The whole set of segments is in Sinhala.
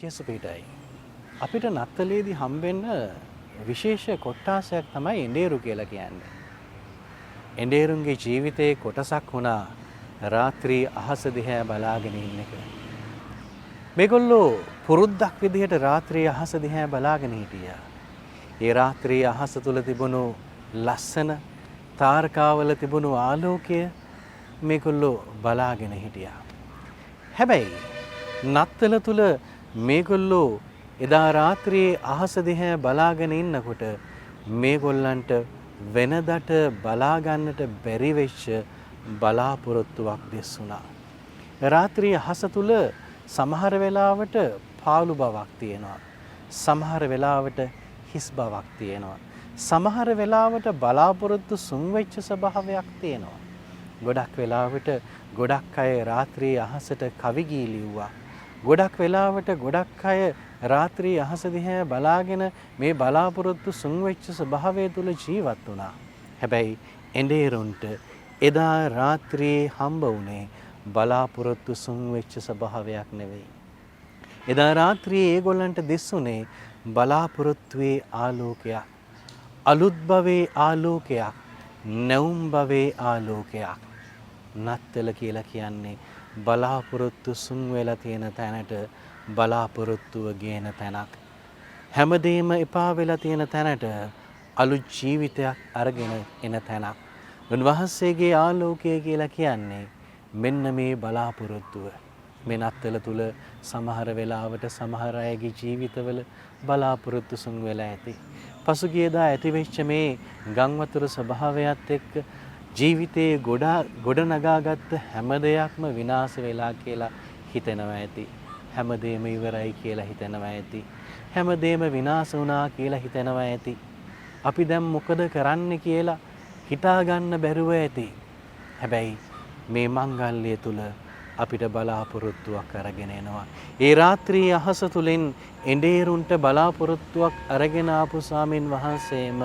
ජේසුපීටයි අපිට නත්තලේදී හම්බෙන්න විශේෂ කොට්ටාසයක් තමයි එඬේරු කියලා කියන්නේ. එඬේරුන්ගේ ජීවිතයේ කොටසක් වුණා රාත්‍රී අහස දිහා බලාගෙන ඉන්න එක. මේගොල්ලෝ පුරුද්දක් විදිහට රාත්‍රී අහස දිහා බලාගෙන හිටියා. ඒ රාත්‍රී අහස තුල තිබුණු ලස්සන තාරකාවල තිබුණු ආලෝකය මේගොල්ලෝ බලාගෙන හිටියා. හැබැයි නත්තල තුල මේගොල්ලෝ එදා රාත්‍රියේ අහස දිහා බලාගෙන ඉන්නකොට මේගොල්ලන්ට වෙනදට බලා ගන්නට බැරි වෙච්ච බලාපොරොත්තුවක් දෙස්සුණා. රාත්‍රියේ අහස තුල සමහර වෙලාවට පාළු බවක් තියෙනවා. සමහර වෙලාවට හිස් බවක් තියෙනවා. සමහර වෙලාවට බලාපොරොත්තු සුන් වෙච්ච ස්වභාවයක් තියෙනවා. ගොඩක් වෙලාවට ගොඩක් අය රාත්‍රියේ අහසට කවි ගී ලිව්වා. ගොඩක් වෙලාවට ගොඩක් අය රාත්‍රී අහස දිහා බලාගෙන මේ බලාපොරොත්තු සුන් වෙච්ච ස්වභාවය තුල ජීවත් වුණා. හැබැයි එඬේරුන්ට එදා රාත්‍රියේ හම්බ වුණේ බලාපොරොත්තු සුන් වෙච්ච ස්වභාවයක් නෙවෙයි. එදා රාත්‍රියේ ඒගොල්ලන්ට දිස්සුනේ බලාපොරොත්තුවේ ආලෝකයක්. අලුත් භවයේ ආලෝකයක්. නැවුම් භවයේ ආලෝකයක්. නත්තල කියලා කියන්නේ බලාපොරොත්තු සුන් වෙලා තියෙන තැනට බලාපොරොත්තුව ගේන තැනක්. හැමදේම එපා වෙලා තියෙන තැනට අලුත් ජීවිතයක් අරගෙන එන තැනක්. උන්වහන්සේගේ ආලෝකය කියලා කියන්නේ මෙන්න මේ බලාපොරොත්තුව. මේ නත්තල තුල සමහර වෙලාවට සමහර අයගේ ජීවිතවල බලාපොරොත්තු සුන් වෙලා ඇති. පසුගියදා ඇතිවෙච්ච මේ ගංවතුර ස්වභාවයත් එක්ක ජීවිතයේ ගොඩනගාගත්ත හැම දෙයක්ම විනාශ වෙලා කියලා හිතෙනවා ඇති. හැමදේම ඉවරයි කියලා හිතෙනවා ඇති. හැමදේම විනාශ වුණා කියලා හිතෙනවා ඇති. අපි දැන් මොකද කරන්න කියලා හිතා ගන්න බැරුව ඇති. හැබැයි මේ මංගල්‍ය තුල අපිට බලාපොරොත්තුවක් අරගෙන එනවා. ඒ රාත්‍රියේ අහස තුලින් එඬේරුන්ට බලාපොරොත්තුවක් අරගෙන ආපු ස්වාමින් වහන්සේම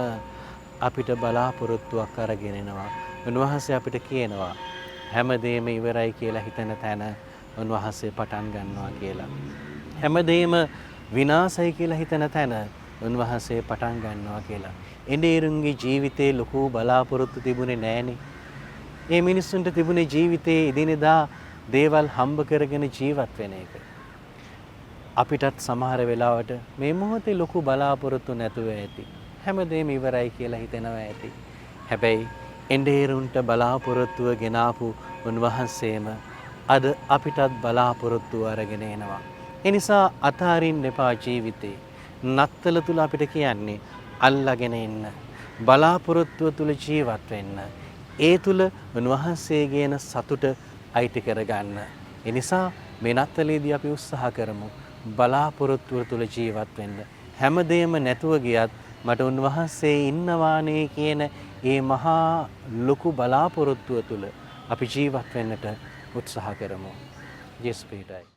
අපිට බලාපොරොත්තුවක් අරගෙන එනවා. උන්වහන්සේ අපිට කියනවා හැමදේම ඉවරයි කියලා හිතන තැන උන්වහන්සේ පටන් ගන්නවා කියලා. හැමදේම විනාශයි කියලා හිතන තැන උන්වහන්සේ පටන් ගන්නවා කියලා. එඬේරුන්ගේ ජීවිතේ ලොකු බලාපොරොත්තු තිබුණේ නැහනේ. මේ මිනිස්සුන්ට තිබුණේ ජීවිතේ එදිනෙදා දේවල් හම්බ කරගෙන ජීවත් වෙන එක. අපිටත් සමහර වෙලාවට මේ මොහොතේ ලොකු බලාපොරොත්තු නැතුව ඇති. හැමදේම ඉවරයි කියලා හිතනවා ඇති. හැබැයි එඬේරුන්ට බලාපොරොත්තුව ගෙනාපු උන්වහන්සේම අද අපිටත් බලාපොරොත්තුව අරගෙන එනවා. ඒ නිසා අතාරින්න එපා ජීවිතේ. නත්තල තුල අපිට කියන්නේ අල්ලාගෙන ඉන්න. බලාපොරොත්තුව තුල ජීවත් වෙන්න. ඒ තුල උන්වහන්සේ ගේන සතුට අයිති කරගන්න. ඒ නිසා මේ නත්තලේදී අපි උත්සාහ කරමු බලාපොරොත්තුව තුල ජීවත් වෙන්න. හැමදේම නැතුව ගියත් මට උන්වහන්සේ ඉන්නවානේ කියන ඒ මහා ලොකු බලාපොරොත්තුව තුල අපි ජීවත් වෙන්නට උත්සාහ කරමු. ජේසුස් පිටයි.